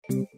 Assalamualaikum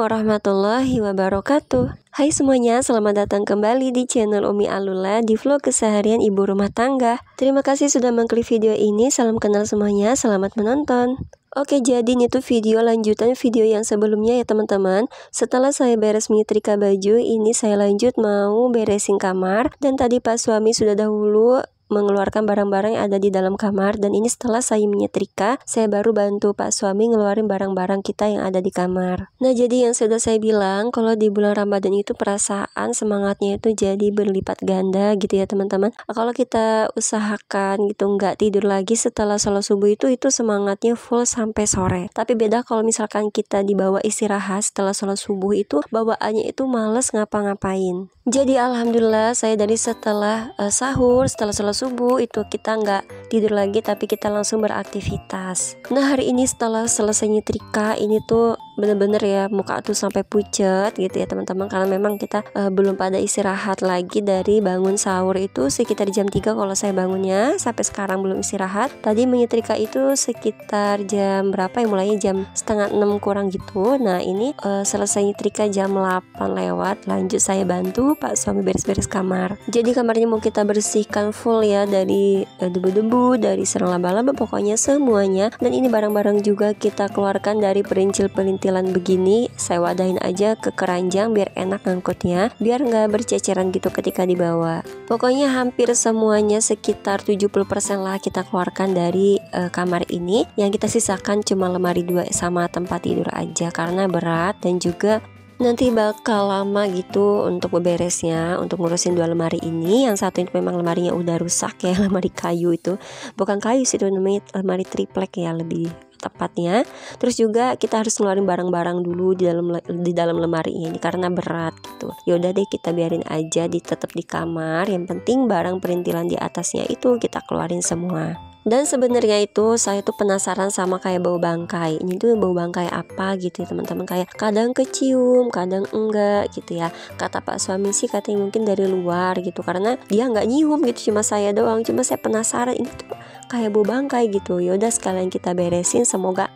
warahmatullahi wabarakatuh. Hai semuanya, selamat datang kembali di channel Umi Alula di vlog keseharian ibu rumah tangga. Terima kasih sudah mengklik video ini. Salam kenal semuanya, selamat menonton. Oke, jadi ini tuh video lanjutan video yang sebelumnya ya teman-teman. Setelah saya beres menyetrika baju, ini saya lanjut mau beresin kamar. Dan tadi Pak suami sudah dahulu mengeluarkan barang-barang yang ada di dalam kamar, dan ini setelah saya menyetrika, saya baru bantu Pak suami ngeluarin barang-barang kita yang ada di kamar. Nah, jadi yang sudah saya bilang, kalau di bulan Ramadan itu perasaan semangatnya itu jadi berlipat ganda gitu ya teman-teman. Kalau kita usahakan gitu nggak tidur lagi setelah sholat subuh itu semangatnya full sampai sore. Tapi beda kalau misalkan kita dibawa istirahat setelah sholat subuh, itu bawaannya itu males ngapa-ngapain. Jadi alhamdulillah saya dari setelah sahur, setelah sholat subuh itu kita nggak tidur lagi, tapi kita langsung beraktivitas. Nah, hari ini setelah selesai nyetrika, ini tuh bener-bener ya muka tuh sampai pucet gitu ya teman-teman, karena memang kita belum pada istirahat lagi dari bangun sahur itu sekitar jam 3 kalau saya bangunnya, sampai sekarang belum istirahat. Tadi menyetrika itu sekitar jam berapa ya, mulainya jam setengah 6 kurang gitu. Nah, ini selesai nyetrika jam 8 lewat, lanjut saya bantu Pak suami beres-beres kamar. Jadi kamarnya mau kita bersihkan full ya, dari debu-debu, dari sarang laba-laba, pokoknya semuanya. Dan ini barang-barang juga kita keluarkan dari perintil-perintilan begini. Saya wadahin aja ke keranjang biar enak ngangkutnya, biar nggak berceceran gitu ketika dibawa. Pokoknya hampir semuanya sekitar 70% lah kita keluarkan dari kamar ini. Yang kita sisakan cuma lemari 2 sama tempat tidur aja, karena berat dan juga nanti bakal lama gitu untuk beberesnya, untuk ngurusin 2 lemari ini. Yang satu itu memang lemarinya udah rusak ya, lemari kayu itu. Bukan kayu sih, itu namanya lemari triplek ya lebih tepatnya. Terus juga kita harus ngeluarin barang-barang dulu di dalam lemari ini karena berat gitu. Ya udah deh, kita biarin aja tetap di kamar. Yang penting barang perintilan di atasnya itu kita keluarin semua. Dan sebenarnya itu saya tuh penasaran sama kayak bau bangkai. Ini tuh bau bangkai apa gitu ya teman-teman, kayak kadang kecium, kadang enggak gitu ya. Kata Pak suami sih katanya mungkin dari luar gitu, karena dia nggak nyium gitu, cuma saya doang. Cuma saya penasaran ini tuh kayak bau bangkai gitu. Yaudah sekalian kita beresin, semoga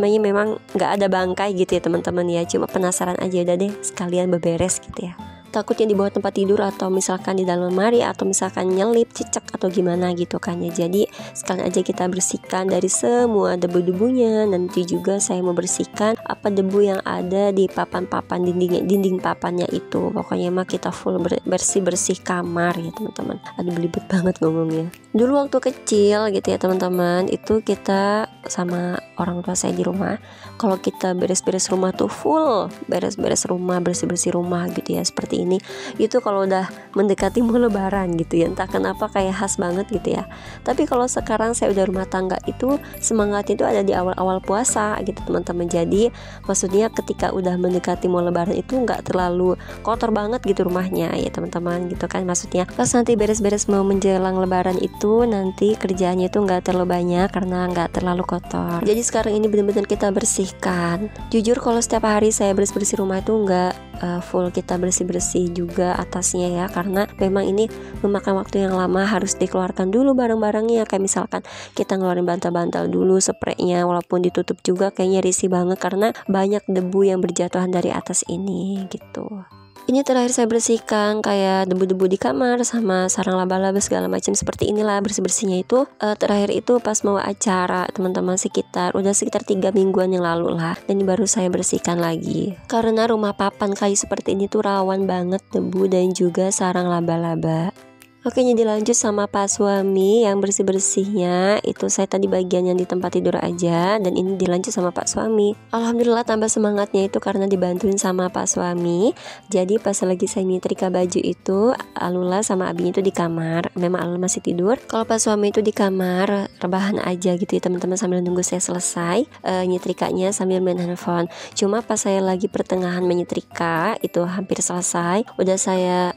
memang nggak ada bangkai gitu ya teman-teman ya. Cuma penasaran aja, udah deh sekalian beberes gitu ya. Takutnya di bawah tempat tidur atau misalkan di dalam lemari atau misalkan nyelip, cicak atau gimana gitu kan ya. Jadi sekalian aja kita bersihkan dari semua debu-debunya. Nanti juga saya mau bersihkan apa debu yang ada di papan-papan dinding papannya itu. Pokoknya mah kita full bersih-bersih kamar ya teman-teman. Aduh belibet banget ngomongnya. Dulu waktu kecil gitu ya teman-teman, itu kita sama orang tua saya di rumah, kalau kita beres-beres rumah tuh full beres-beres rumah, bersih-bersih rumah gitu ya, seperti ini. Itu kalau udah mendekati mau lebaran gitu ya, entah kenapa kayak khas banget gitu ya. Tapi kalau sekarang saya udah rumah tangga, itu semangatnya itu ada di awal-awal puasa gitu teman-teman. Jadi maksudnya ketika udah mendekati mau lebaran itu nggak terlalu kotor banget gitu rumahnya ya teman-teman gitu kan. Maksudnya pas nanti beres-beres mau menjelang lebaran itu nanti kerjaannya itu nggak terlalu banyak karena nggak terlalu kotor. Jadi sekarang ini benar-benar kita bersihkan. Jujur kalau setiap hari saya bersih-bersih rumah itu nggak full kita bersih-bersih juga atasnya ya, karena memang ini memakan waktu yang lama, harus dikeluarkan dulu barang-barangnya. Kayak misalkan kita ngeluarin bantal-bantal dulu, spraynya walaupun ditutup juga kayaknya risih banget karena banyak debu yang berjatuhan dari atas ini gitu. Ini terakhir saya bersihkan kayak debu-debu di kamar sama sarang laba-laba segala macam seperti inilah bersih-bersihnya itu. Terakhir itu pas mau acara teman-teman, sekitar 3 mingguan yang lalu lah. Dan ini baru saya bersihkan lagi. Karena rumah papan kayu seperti ini tuh rawan banget debu dan juga sarang laba-laba. Oke, jadi lanjut sama Pak suami yang bersih-bersihnya. Itu saya tadi bagian yang di tempat tidur aja, dan ini dilanjut sama Pak suami. Alhamdulillah tambah semangatnya itu karena dibantuin sama Pak suami. Jadi pas lagi saya nyetrika baju itu, Alula sama Abinya itu di kamar. Memang Alula masih tidur. Kalau Pak suami itu di kamar rebahan aja gitu ya teman-teman, sambil nunggu saya selesai nyetrikanya sambil main handphone. Cuma pas saya lagi pertengahan menyetrika itu hampir selesai, udah saya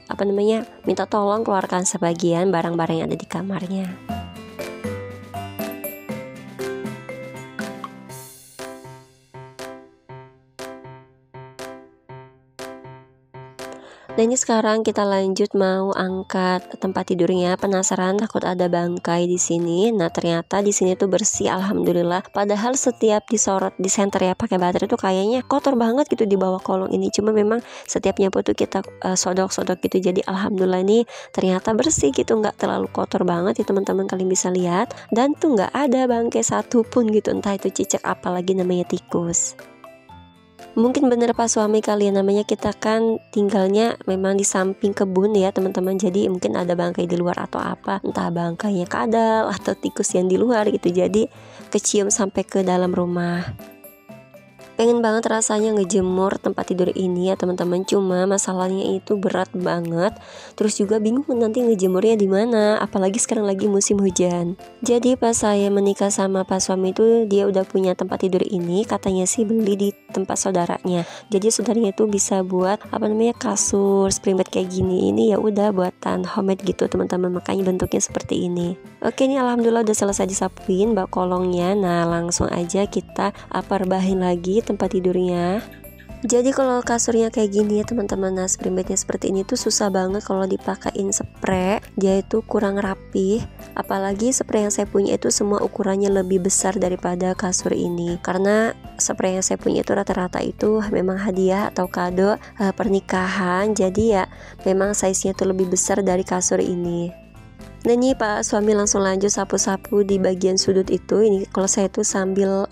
minta tolong keluarkan sebagian barang-barang yang ada di kamarnya. Nah ini sekarang kita lanjut mau angkat tempat tidurnya. Penasaran takut ada bangkai di sini. Nah ternyata di sini tuh bersih, alhamdulillah. Padahal setiap disorot di senter ya pakai baterai tuh kayaknya kotor banget gitu di bawah kolong ini. Cuma memang setiap nyapu tuh kita sodok-sodok gitu. Jadi alhamdulillah ini ternyata bersih gitu, nggak terlalu kotor banget ya teman-teman, kalian bisa lihat. Dan tuh nggak ada bangkai satu pun gitu, entah itu cicak apalagi namanya tikus. Mungkin bener Pak suami kalian, namanya kita kan tinggalnya memang di samping kebun ya teman-teman. Jadi mungkin ada bangkai di luar atau apa, entah bangkainya kadal atau tikus yang di luar gitu. Jadi kecium sampai ke dalam rumah. Pengen banget rasanya ngejemur tempat tidur ini ya teman-teman, cuma masalahnya itu berat banget. Terus juga bingung nanti ngejemurnya di mana, apalagi sekarang lagi musim hujan. Jadi pas saya menikah sama Pak suami itu, dia udah punya tempat tidur ini, katanya sih beli di tempat saudaranya. Jadi saudaranya itu bisa buat kasur, spring bed kayak gini. Ini ya udah buatan homemade gitu teman-teman, makanya bentuknya seperti ini. Oke, ini alhamdulillah udah selesai disapuin bak kolongnya. Nah langsung aja kita rebahin lagi tempat tidurnya. Jadi kalau kasurnya kayak gini ya teman-teman, nah spring bednya seperti ini tuh susah banget kalau dipakein spray, dia itu kurang rapih. Apalagi spray yang saya punya itu semua ukurannya lebih besar daripada kasur ini, karena spray yang saya punya itu rata-rata itu memang hadiah atau kado pernikahan. Jadi ya memang size-nya tuh lebih besar dari kasur ini. Nah ini Pak suami langsung lanjut sapu-sapu di bagian sudut itu. Ini kalau saya tuh sambil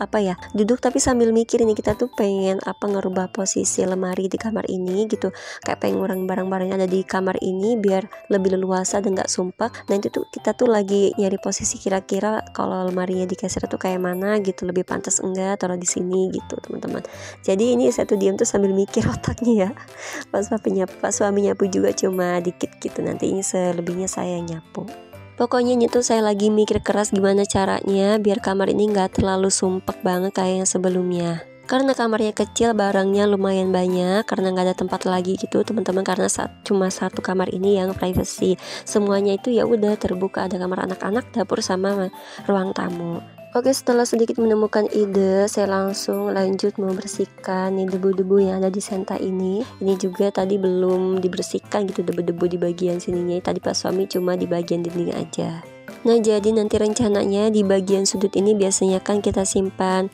duduk tapi sambil mikir ini, kita tuh pengen ngerubah posisi lemari di kamar ini gitu. Kayak pengen ngurangin barang-barang yang ada di kamar ini biar lebih leluasa dan gak sumpek. Nah itu tuh kita tuh lagi nyari posisi kira-kira kalau lemarinya digeser tuh kayak mana gitu, lebih pantas enggak taruh di sini gitu teman-teman. Jadi ini saya tuh diam tuh sambil mikir otaknya ya. Pas suami nyapu juga cuma dikit gitu, nanti ini selebihnya saya nyapu. Pokoknya ini tuh saya lagi mikir keras gimana caranya biar kamar ini gak terlalu sumpek banget kayak yang sebelumnya. Karena kamarnya kecil, barangnya lumayan banyak, karena gak ada tempat lagi gitu teman-teman, karena cuma satu kamar ini yang privacy. Semuanya itu ya udah terbuka, ada kamar anak-anak, dapur sama ruang tamu. Oke, setelah sedikit menemukan ide, saya langsung lanjut membersihkan nih debu-debu yang ada di senta ini. Ini juga tadi belum dibersihkan gitu, debu-debu di bagian sininya. Tadi Pak suami cuma di bagian dinding aja. Nah, jadi nanti rencananya di bagian sudut ini biasanya kan kita simpan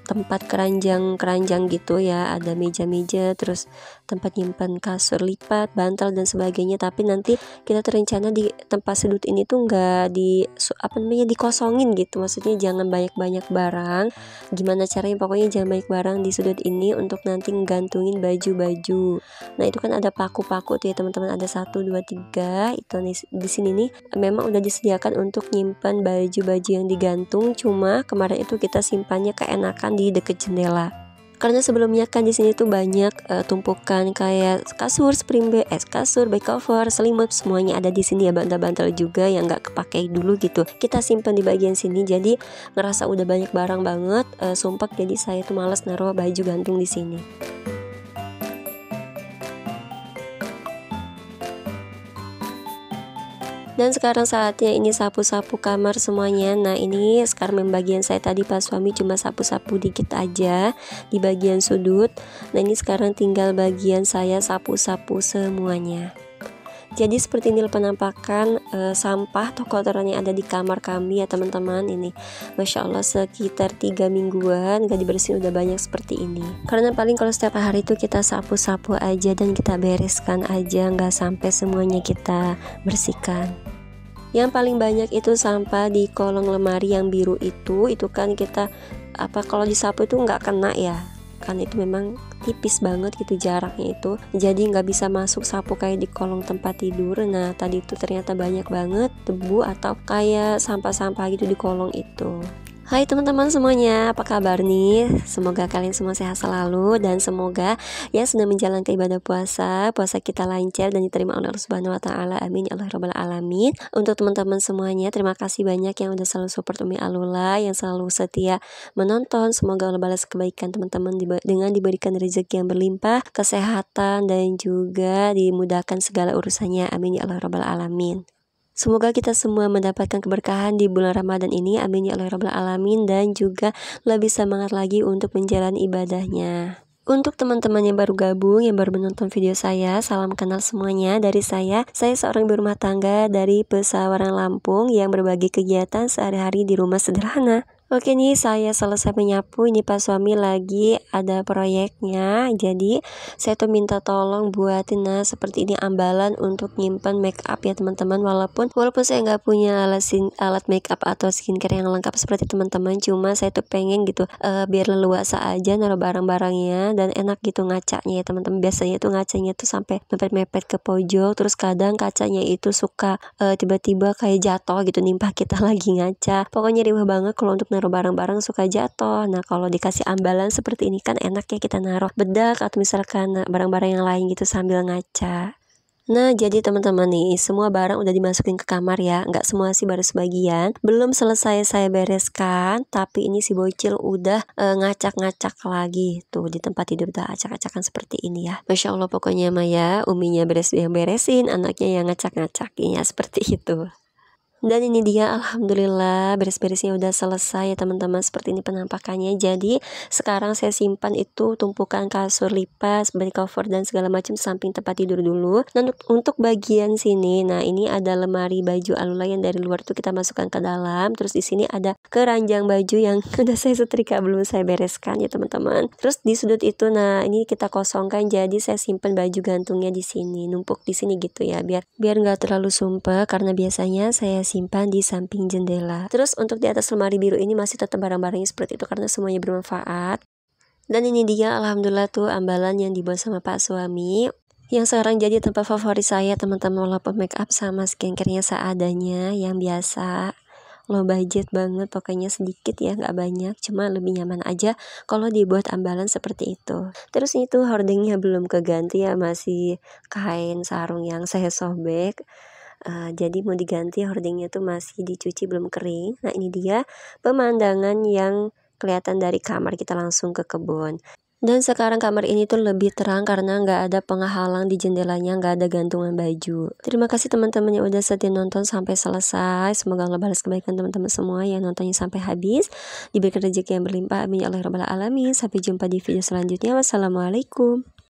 tempat keranjang gitu ya, ada meja-meja, terus tempat nyimpan kasur lipat, bantal dan sebagainya. Tapi nanti kita terencana di tempat sudut ini tuh nggak dikosongin gitu, maksudnya jangan banyak-banyak barang. Gimana caranya, pokoknya jangan banyak barang di sudut ini untuk nanti gantungin baju-baju. Nah itu kan ada paku-paku tuh ya teman-teman, ada 1, 2, 3 itu nih, di sini nih memang udah disediakan untuk nyimpan baju-baju yang digantung. Cuma kemarin itu kita simpannya keenakan di deket jendela, karena sebelumnya kan di sini tuh banyak tumpukan kayak kasur, spring bed, kasur, bed cover, selimut, semuanya ada di sini ya, bantal-bantal juga yang nggak kepakai dulu gitu. Kita simpan di bagian sini, jadi ngerasa udah banyak barang banget, sumpek. Jadi saya tuh males naruh baju gantung di sini. Dan sekarang saatnya ini sapu-sapu kamar semuanya. Nah ini sekarang bagian saya tadi Pak suami cuma sapu-sapu dikit aja di bagian sudut. Nah ini sekarang tinggal bagian saya sapu-sapu semuanya. Jadi seperti ini penampakan sampah atau kotoran yang ada di kamar kami ya teman-teman. Ini Masya Allah sekitar 3 mingguan gak dibersihin udah banyak seperti ini. Karena paling kalau setiap hari itu kita sapu-sapu aja dan kita bereskan aja, gak sampai semuanya kita bersihkan. Yang paling banyak itu sampah di kolong lemari yang biru itu kan kita kalau disapu itu nggak kena ya, kan itu memang tipis banget gitu jaraknya itu, jadi nggak bisa masuk sapu kayak di kolong tempat tidur. Nah tadi itu ternyata banyak banget debu atau kayak sampah-sampah gitu di kolong itu. Hai teman-teman semuanya, apa kabar nih? Semoga kalian semua sehat selalu, dan semoga yang sedang menjalankan ibadah puasa kita lancar dan diterima oleh Allah Subhanahu wa taala. Amin ya Allah rabbal alamin. Untuk teman-teman semuanya, terima kasih banyak yang udah selalu support Umi Alula, yang selalu setia menonton. Semoga Allah balas kebaikan teman-teman dengan diberikan rezeki yang berlimpah, kesehatan, dan juga dimudahkan segala urusannya. Amin ya Allah rabbal alamin. Semoga kita semua mendapatkan keberkahan di bulan Ramadan ini, amin ya Allah rabbal alamin, dan juga lebih semangat lagi untuk menjalani ibadahnya. Untuk teman-teman yang baru gabung, yang baru menonton video saya, salam kenal semuanya dari saya. Saya seorang ibu rumah tangga dari Pesawaran Lampung yang berbagi kegiatan sehari-hari di rumah sederhana. Oke nih, saya selesai menyapu, ini Pak suami lagi ada proyeknya. Jadi saya tuh minta tolong buatin seperti ini ambalan untuk nyimpan make up ya teman-teman. Walaupun saya nggak punya alat make up atau skincare yang lengkap seperti teman-teman, cuma saya tuh pengen gitu biar leluasa aja naruh barang-barangnya dan enak gitu ngacanya ya teman-teman. Biasanya tuh ngacanya tuh sampai mepet-mepet ke pojok, terus kadang kacanya itu suka tiba-tiba kayak jatuh gitu nimpah kita lagi ngaca. Pokoknya riwah banget kalau untuk naruh barang-barang suka jatuh. Nah kalau dikasih ambalan seperti ini kan enak ya, kita naruh bedak atau misalkan barang-barang yang lain gitu sambil ngaca. Nah jadi teman-teman nih, semua barang udah dimasukin ke kamar ya. Nggak semua sih, baru sebagian. Belum selesai saya bereskan, tapi ini si bocil udah ngacak-ngacak lagi. Tuh di tempat tidur udah acak-acakan seperti ini ya. Masya Allah pokoknya Maya, uminya yang beresin, anaknya yang ngacak-ngacakin ya, seperti itu. Dan ini dia, alhamdulillah beres-beresnya udah selesai ya teman-teman. Seperti ini penampakannya. Jadi sekarang saya simpan itu tumpukan kasur lipas, bed cover dan segala macam samping tempat tidur dulu. Dan untuk bagian sini, nah ini ada lemari baju Alula yang dari luar tuh kita masukkan ke dalam. Terus di sini ada keranjang baju yang udah saya setrika belum saya bereskan ya teman-teman. Terus di sudut itu, nah ini kita kosongkan, jadi saya simpan baju gantungnya di sini, numpuk di sini gitu ya, biar nggak terlalu sumpah karena biasanya saya simpan di samping jendela. Terus untuk di atas lemari biru ini masih tetap barang-barangnya seperti itu karena semuanya bermanfaat. Dan ini dia, alhamdulillah tuh ambalan yang dibuat sama Pak suami, yang sekarang jadi tempat favorit saya teman-teman. Walaupun make up sama skincare-nya seadanya yang biasa, low budget banget, pokoknya sedikit ya, nggak banyak, cuma lebih nyaman aja kalau dibuat ambalan seperti itu. Terus itu hordingnya belum keganti ya, masih kain sarung yang saya sobek. Jadi mau diganti, hordingnya tuh masih dicuci belum kering. Nah ini dia pemandangan yang kelihatan dari kamar kita langsung ke kebun. Dan sekarang kamar ini tuh lebih terang karena nggak ada penghalang di jendelanya, nggak ada gantungan baju. Terima kasih teman-teman yang udah setia nonton sampai selesai. Semoga Allah balas kebaikan teman-teman semua yang nontonnya sampai habis. Diberikan rezeki yang berlimpah, amin ya Allah rabbal alamin. Sampai jumpa di video selanjutnya. Wassalamualaikum.